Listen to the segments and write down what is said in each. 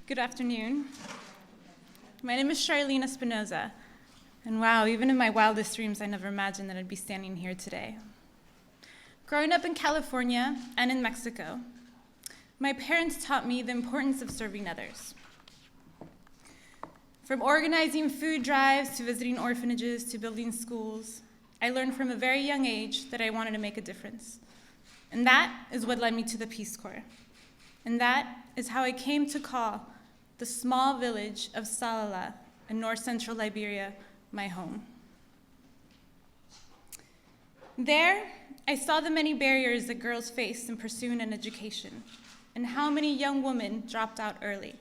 Good afternoon. My name is Charlene Espinoza, and wow, even in my wildest dreams, I never imagined that I'd be standing here today. Growing up in California and in Mexico, my parents taught me the importance of serving others. From organizing food drives to visiting orphanages to building schools, I learned from a very young age that I wanted to make a difference. And that is what led me to the Peace Corps. And that is how I came to call the small village of Salala in north central Liberia my home. There, I saw the many barriers that girls faced in pursuing an education and how many young women dropped out early.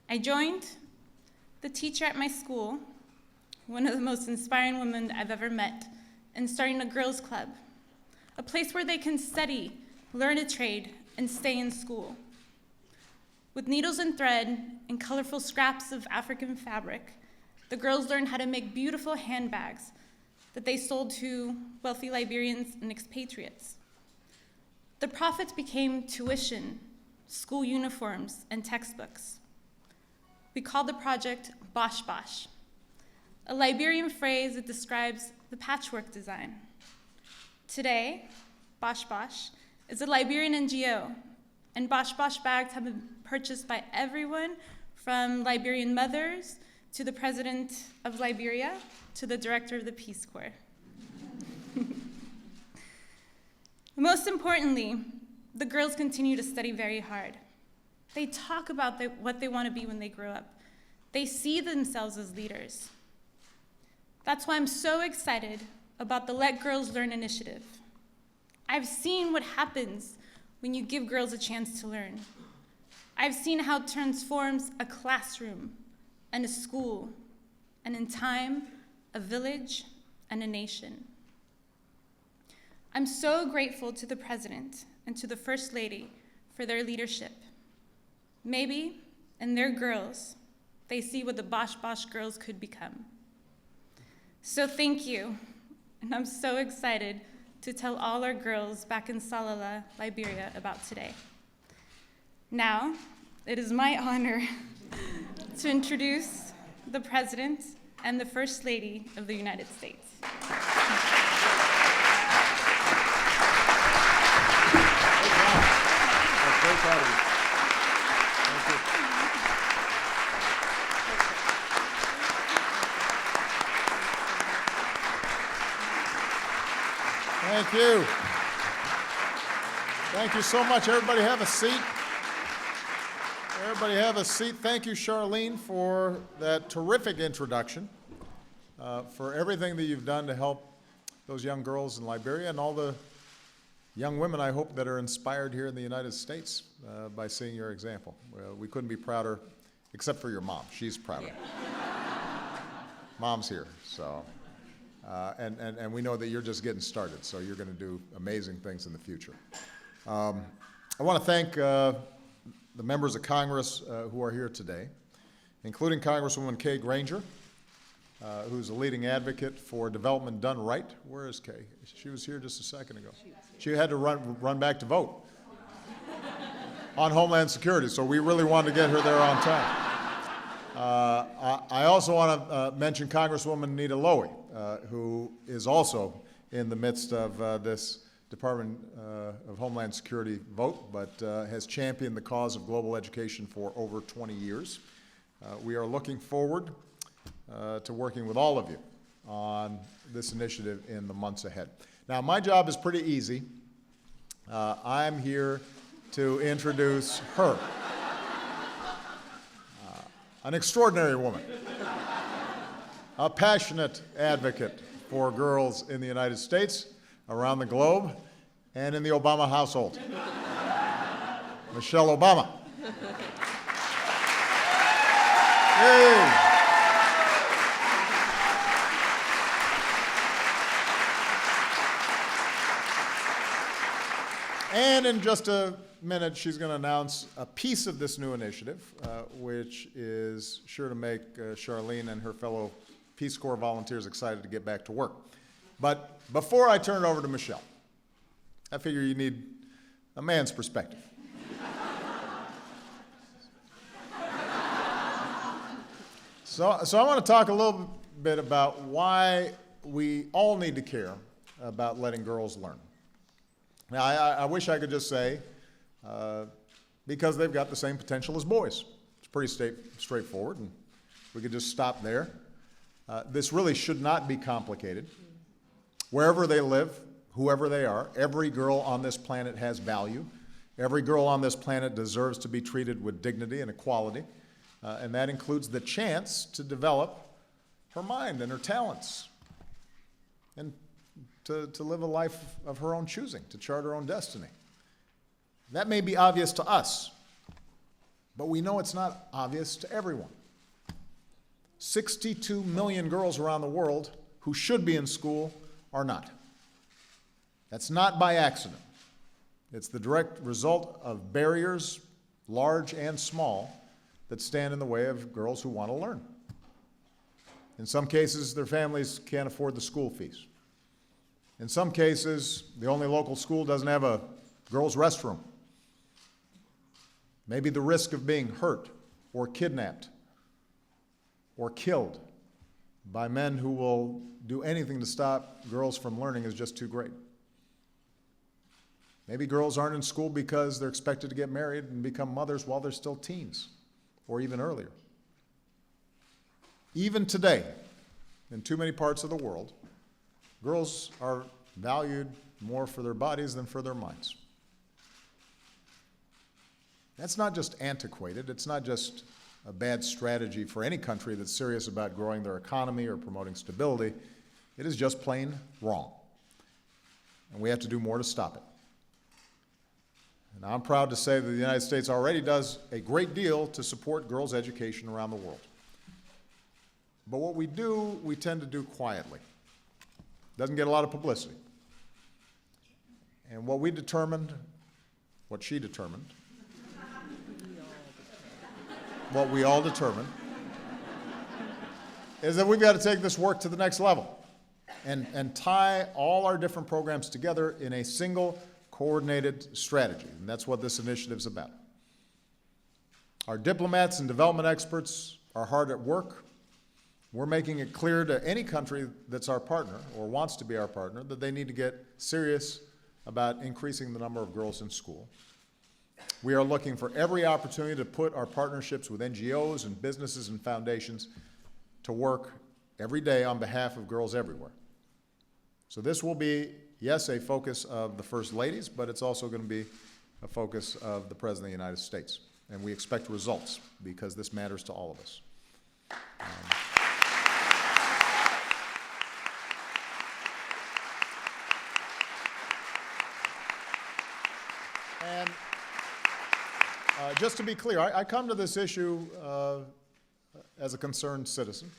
I joined the teacher at my school, one of the most inspiring women I've ever met, in starting a girls' club, a place where they can study, learn a trade, and stay in school. With needles and thread and colorful scraps of African fabric, the girls learned how to make beautiful handbags that they sold to wealthy Liberians and expatriates. The profits became tuition, school uniforms, and textbooks. We called the project Bosh Bosh, a Liberian phrase that describes the patchwork design. Today, Bosh Bosh is a Liberian NGO, and Bosh Bosh bags have been purchased by everyone from Liberian mothers to the president of Liberia to the director of the Peace Corps. Most importantly, the girls continue to study very hard. They talk about what they want to be when they grow up. They see themselves as leaders. That's why I'm so excited about the Let Girls Learn initiative. I've seen what happens when you give girls a chance to learn. I've seen how it transforms a classroom and a school, and in time, a village and a nation. I'm so grateful to the President and to the First Lady for their leadership. Maybe, in their girls, they see what the Bosh Bosh girls could become. So thank you, and I'm so excited to tell all our girls back in Salala, Liberia, about today. Now, it is my honor to introduce the President and the First Lady of the United States. Thank you. Thank you so much. Everybody have a seat. Everybody have a seat. Thank you, Charlene, for that terrific introduction, for everything that you've done to help those young girls in Liberia and all the young women, I hope, that are inspired here in the United States by seeing your example. We couldn't be prouder, except for your mom. She's prouder. Mom's here, so. And we know that you're just getting started, so you're going to do amazing things in the future. I want to thank the members of Congress who are here today, including Congresswoman Kay Granger, who's a leading advocate for development done right. Where is Kay? She was here just a second ago. She had to run back to vote on Homeland Security, so we really wanted to get her there on time. I also want to mention Congresswoman Nita Lowey, who is also in the midst of this Department of Homeland Security vote, but has championed the cause of global education for over 20 years. We are looking forward to working with all of you on this initiative in the months ahead. Now, my job is pretty easy. I'm here to introduce her. An extraordinary woman, a passionate advocate for girls in the United States, around the globe, and in the Obama household. Michelle Obama. Hey. And in just a minute, she's going to announce a piece of this new initiative, which is sure to make Charlene and her fellow Peace Corps volunteers excited to get back to work. But before I turn it over to Michelle, I figure you need a man's perspective. So I want to talk a little bit about why we all need to care about letting girls learn. Now, I wish I could just say, because they've got the same potential as boys. It's pretty straightforward, and we could just stop there. This really should not be complicated. Wherever they live, whoever they are, every girl on this planet has value. Every girl on this planet deserves to be treated with dignity and equality, and that includes the chance to develop her mind and her talents, and to live a life of her own choosing, to chart her own destiny. That may be obvious to us, but we know it's not obvious to everyone. 62 million girls around the world who should be in school are not. That's not by accident. It's the direct result of barriers, large and small, that stand in the way of girls who want to learn. In some cases, their families can't afford the school fees. In some cases, the only local school doesn't have a girls' restroom. Maybe the risk of being hurt or kidnapped or killed by men who will do anything to stop girls from learning is just too great. Maybe girls aren't in school because they're expected to get married and become mothers while they're still teens, or even earlier. Even today, in too many parts of the world, girls are valued more for their bodies than for their minds. That's not just antiquated. It's not just a bad strategy for any country that's serious about growing their economy or promoting stability. It is just plain wrong. And we have to do more to stop it. And I'm proud to say that the United States already does a great deal to support girls' education around the world. But what we do, we tend to do quietly. Doesn't get a lot of publicity. And what we determined, what she determined, what we all determined, is that we've got to take this work to the next level and tie all our different programs together in a single coordinated strategy. And that's what this initiative is about. Our diplomats and development experts are hard at work. We're making it clear to any country that's our partner or wants to be our partner that they need to get serious about increasing the number of girls in school. We are looking for every opportunity to put our partnerships with NGOs and businesses and foundations to work every day on behalf of girls everywhere. So this will be, yes, a focus of the First Ladies, but it's also going to be a focus of the President of the United States. And we expect results because this matters to all of us. And just to be clear, I come to this issue as a concerned citizen,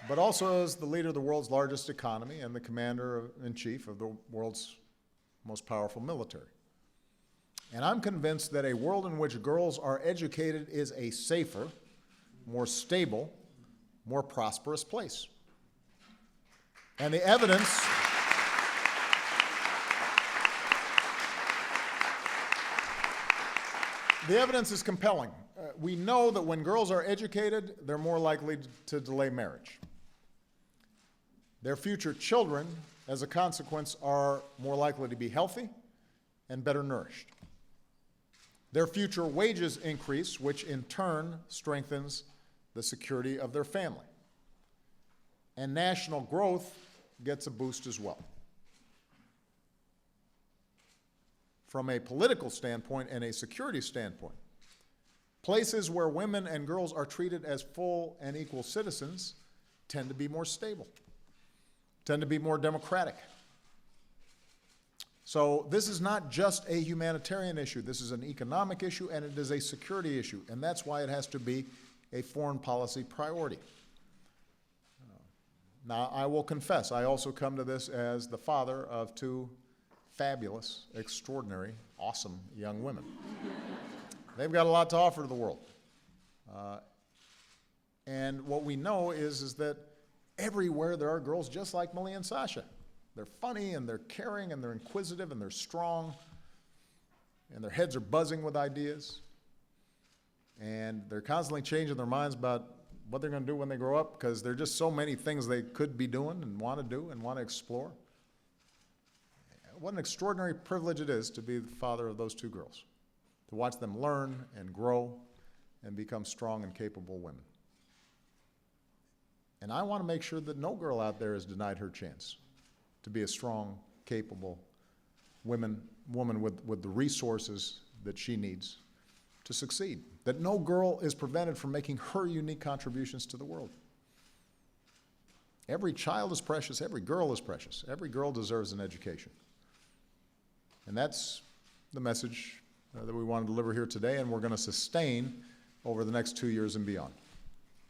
but also as the leader of the world's largest economy and the commander-in-chief of the world's most powerful military. And I'm convinced that a world in which girls are educated is a safer, more stable, more prosperous place. And the evidence is compelling. We know that when girls are educated, they're more likely to delay marriage. Their future children, as a consequence, are more likely to be healthy and better nourished. Their future wages increase, which in turn strengthens the security of their family. And national growth gets a boost as well. From a political standpoint and a security standpoint, places where women and girls are treated as full and equal citizens tend to be more stable, tend to be more democratic. So this is not just a humanitarian issue. This is an economic issue, and it is a security issue, and that's why it has to be a foreign policy priority. Now, I will confess, I also come to this as the father of two fabulous, extraordinary, awesome young women. They've got a lot to offer to the world. And what we know is that everywhere there are girls just like Millie and Sasha. They're funny, and they're caring, and they're inquisitive, and they're strong, and their heads are buzzing with ideas. And they're constantly changing their minds about what they're going to do when they grow up, because there are just so many things they could be doing and want to do and want to explore. What an extraordinary privilege it is to be the father of those two girls, to watch them learn and grow and become strong and capable women. And I want to make sure that no girl out there is denied her chance to be a strong, capable woman with the resources that she needs to succeed, that no girl is prevented from making her unique contributions to the world. Every child is precious, every girl is precious, every girl deserves an education. And that's the message that we want to deliver here today, and we're going to sustain over the next 2 years and beyond.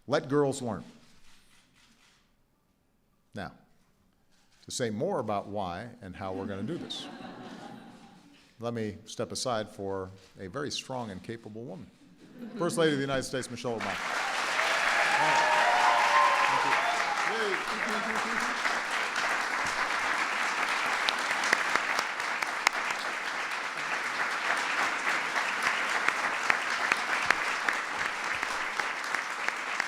Let girls learn. Now, to say more about why and how we're going to do this, let me step aside for a very strong and capable woman. First Lady of the United States, Michelle Obama.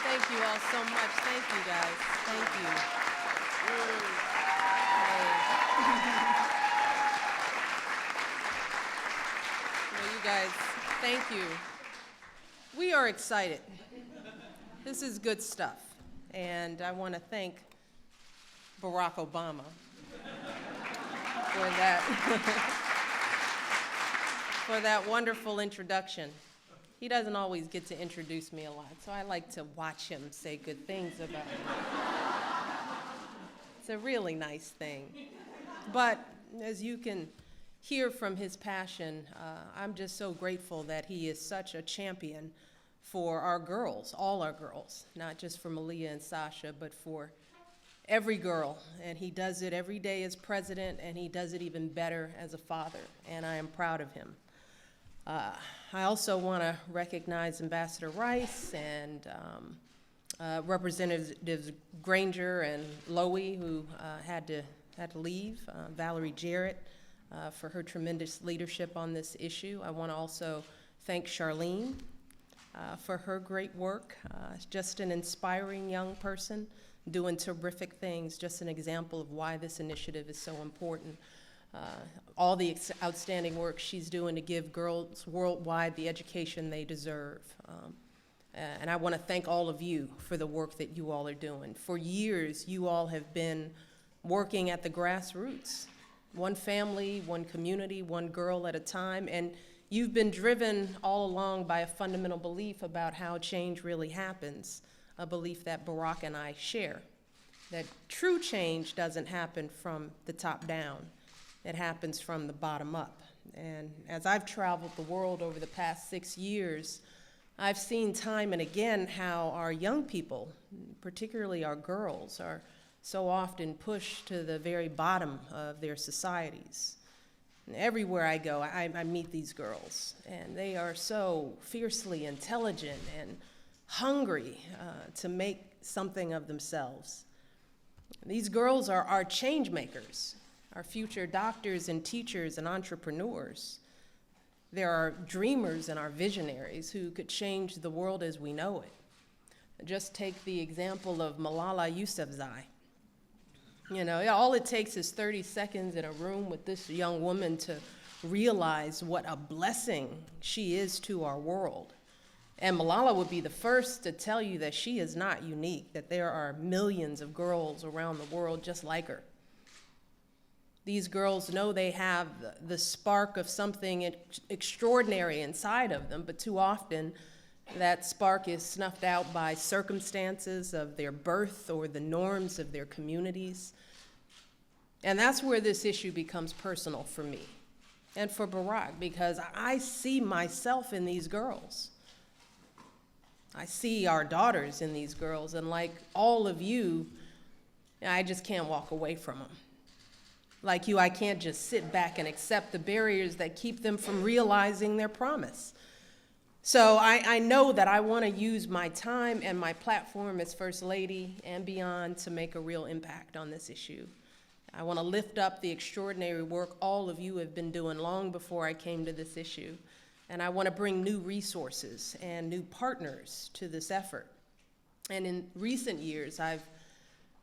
Thank you all so much. Thank you, guys. Thank you. Well, you guys, thank you. We are excited. This is good stuff. And I want to thank Barack Obama for that, for that wonderful introduction. He doesn't always get to introduce me a lot, so I like to watch him say good things about me. It's a really nice thing. But as you can hear from his passion, I'm just so grateful that he is such a champion for our girls, all our girls, not just for Malia and Sasha, but for every girl. And he does it every day as president, and he does it even better as a father, and I am proud of him. I also want to recognize Ambassador Rice and Representatives Granger and Lowy, who had to leave, Valerie Jarrett, for her tremendous leadership on this issue. I want to also thank Charlene for her great work. Just an inspiring young person doing terrific things, just an example of why this initiative is so important. All the outstanding work she's doing to give girls worldwide the education they deserve. And I want to thank all of you for the work that you all are doing. For years, you all have been working at the grassroots, one family, one community, one girl at a time, and you've been driven all along by a fundamental belief about how change really happens, a belief that Barack and I share, that true change doesn't happen from the top down. It happens from the bottom up. And as I've traveled the world over the past 6 years, I've seen time and again how our young people, particularly our girls, are so often pushed to the very bottom of their societies. And everywhere I go, I meet these girls, and they are so fiercely intelligent and hungry to make something of themselves. These girls are our change makers, our future doctors and teachers and entrepreneurs. There are dreamers and our visionaries who could change the world as we know it. Just take the example of Malala Yousafzai. You know, all it takes is 30 seconds in a room with this young woman to realize what a blessing she is to our world. And Malala would be the first to tell you that she is not unique, that there are millions of girls around the world just like her. These girls know they have the spark of something extraordinary inside of them, but too often that spark is snuffed out by circumstances of their birth or the norms of their communities. And that's where this issue becomes personal for me and for Barack, because I see myself in these girls. I see our daughters in these girls, and like all of you, I just can't walk away from them. Like you, I can't just sit back and accept the barriers that keep them from realizing their promise. So I know that I want to use my time and my platform as First Lady and beyond to make a real impact on this issue. I want to lift up the extraordinary work all of you have been doing long before I came to this issue. And I want to bring new resources and new partners to this effort. And in recent years, I've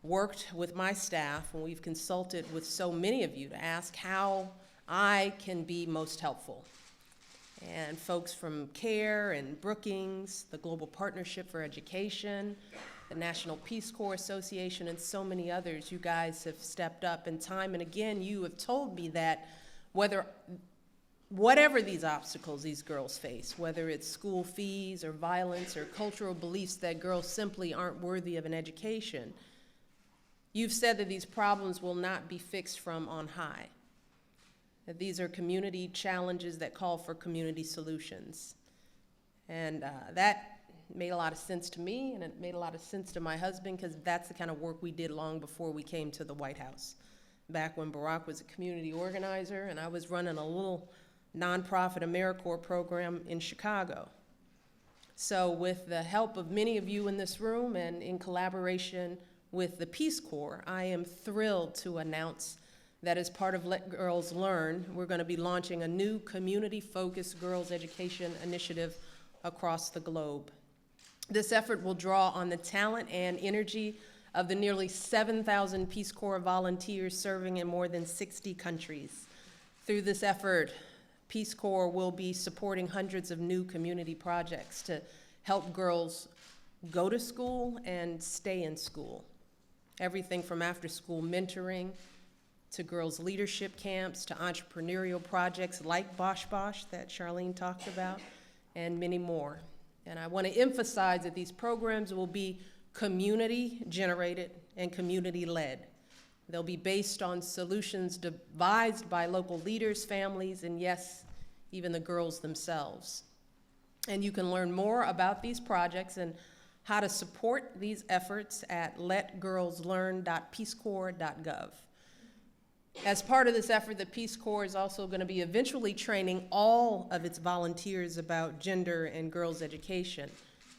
worked with my staff, and we've consulted with so many of you to ask how I can be most helpful. And folks from CARE and Brookings, the Global Partnership for Education, the National Peace Corps Association, and so many others, you guys have stepped up, and time and again you have told me that whatever these obstacles these girls face, whether it's school fees or violence or cultural beliefs that girls simply aren't worthy of an education, you've said that these problems will not be fixed from on high, that these are community challenges that call for community solutions. And that made a lot of sense to me, and it made a lot of sense to my husband, because that's the kind of work we did long before we came to the White House. Back when Barack was a community organizer and I was running a little nonprofit AmeriCorps program in Chicago. So with the help of many of you in this room and in collaboration with the Peace Corps, I am thrilled to announce that as part of Let Girls Learn, we're going to be launching a new community-focused girls' education initiative across the globe. This effort will draw on the talent and energy of the nearly 7,000 Peace Corps volunteers serving in more than 60 countries. Through this effort, Peace Corps will be supporting hundreds of new community projects to help girls go to school and stay in school. Everything from after-school mentoring to girls' leadership camps to entrepreneurial projects like Bosh Bosh that Charlene talked about, and many more. And I want to emphasize that these programs will be community-generated and community-led. They'll be based on solutions devised by local leaders, families, and yes, even the girls themselves. And you can learn more about these projects and how to support these efforts at letgirlslearn.peacecorps.gov. As part of this effort, the Peace Corps is also going to be eventually training all of its volunteers about gender and girls' education.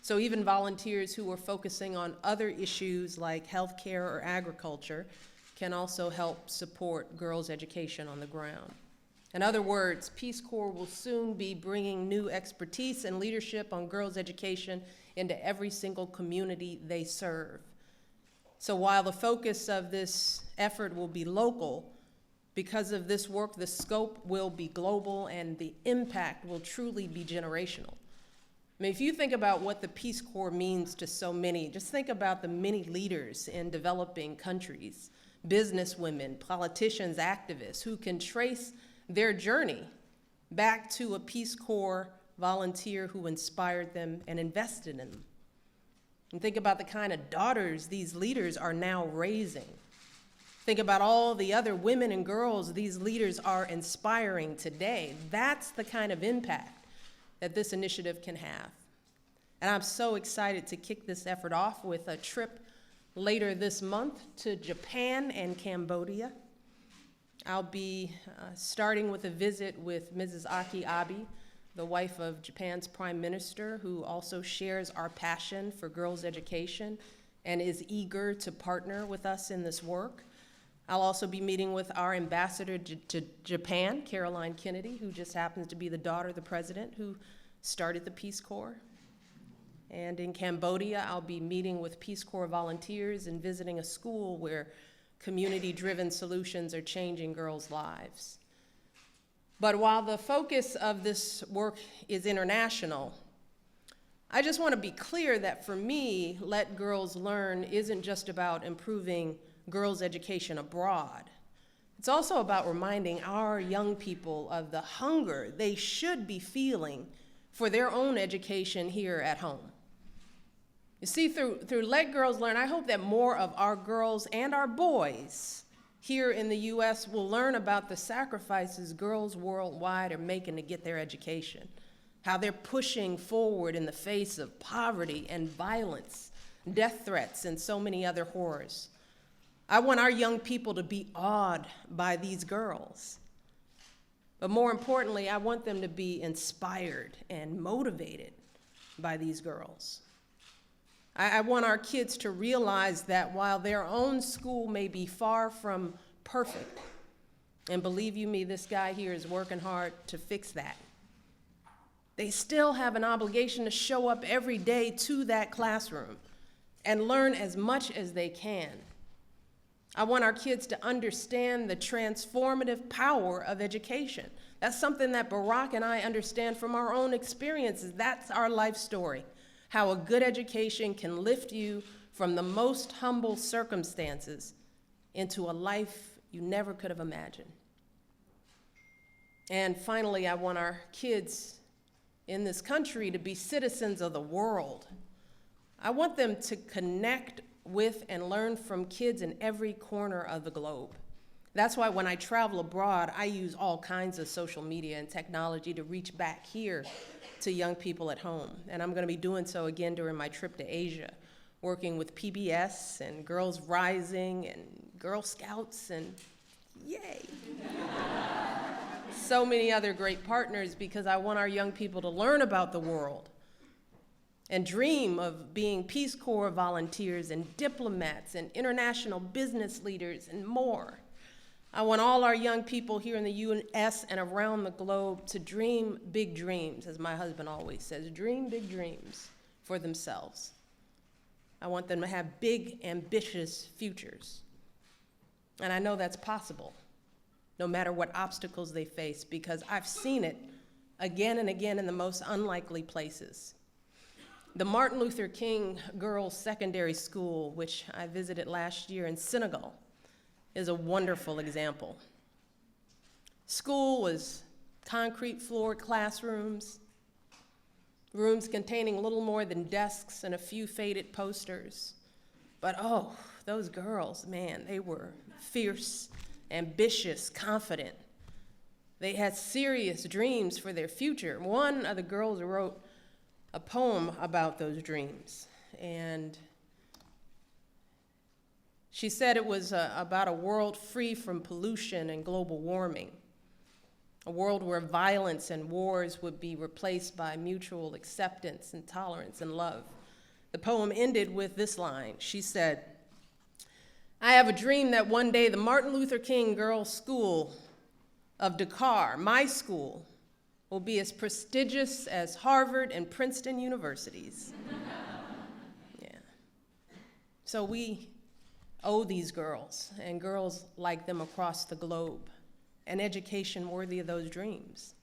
So even volunteers who are focusing on other issues like healthcare or agriculture can also help support girls' education on the ground. In other words, Peace Corps will soon be bringing new expertise and leadership on girls' education into every single community they serve. So while the focus of this effort will be local, because of this work, the scope will be global and the impact will truly be generational. I mean, if you think about what the Peace Corps means to so many, just think about the many leaders in developing countries, businesswomen, politicians, activists, who can trace their journey back to a Peace Corps volunteer who inspired them and invested in them. And think about the kind of daughters these leaders are now raising. Think about all the other women and girls these leaders are inspiring today. That's the kind of impact that this initiative can have. And I'm so excited to kick this effort off with a trip later this month to Japan and Cambodia. I'll be starting with a visit with Mrs. Aki Abe, the wife of Japan's Prime Minister, who also shares our passion for girls' education and is eager to partner with us in this work. I'll also be meeting with our ambassador to Japan, Caroline Kennedy, who just happens to be the daughter of the president who started the Peace Corps. And in Cambodia, I'll be meeting with Peace Corps volunteers and visiting a school where community-driven solutions are changing girls' lives. But while the focus of this work is international, I just want to be clear that for me, Let Girls Learn isn't just about improving girls' education abroad. It's also about reminding our young people of the hunger they should be feeling for their own education here at home. You see, through Let Girls Learn, I hope that more of our girls and our boys here in the U.S. will learn about the sacrifices girls worldwide are making to get their education, how they're pushing forward in the face of poverty and violence, death threats, and so many other horrors. I want our young people to be awed by these girls. But more importantly, I want them to be inspired and motivated by these girls. I want our kids to realize that while their own school may be far from perfect, and believe you me, this guy here is working hard to fix that, they still have an obligation to show up every day to that classroom and learn as much as they can. I want our kids to understand the transformative power of education. That's something that Barack and I understand from our own experiences. That's our life story, how a good education can lift you from the most humble circumstances into a life you never could have imagined. And finally, I want our kids in this country to be citizens of the world. I want them to connect with and learn from kids in every corner of the globe. That's why when I travel abroad, I use all kinds of social media and technology to reach back here to young people at home. And I'm going to be doing so again during my trip to Asia, working with PBS and Girls Rising and Girl Scouts and yay. So many other great partners, because I want our young people to learn about the world and dream of being Peace Corps volunteers and diplomats and international business leaders and more. I want all our young people here in the U.S. and around the globe to dream big dreams, as my husband always says, dream big dreams for themselves. I want them to have big, ambitious futures. And I know that's possible, no matter what obstacles they face, because I've seen it again and again in the most unlikely places. The Martin Luther King Girls Secondary School, which I visited last year in Senegal, is a wonderful example. School was concrete floored classrooms, rooms containing little more than desks and a few faded posters. But oh, those girls, man, they were fierce, ambitious, confident. They had serious dreams for their future. One of the girls wrote a poem about those dreams, and she said it was about a world free from pollution and global warming, a world where violence and wars would be replaced by mutual acceptance and tolerance and love. The poem ended with this line. She said, "I have a dream that one day the Martin Luther King Girls' School of Dakar, my school, will be as prestigious as Harvard and Princeton universities." Yeah. So we owe these girls and girls like them across the globe an education worthy of those dreams.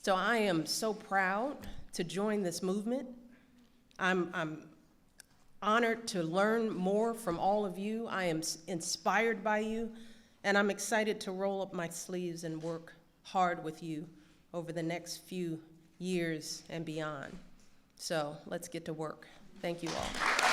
So I am so proud to join this movement. I'm honored to learn more from all of you. I am inspired by you, and I'm excited to roll up my sleeves and work hard with you over the next few years and beyond. So let's get to work. Thank you all.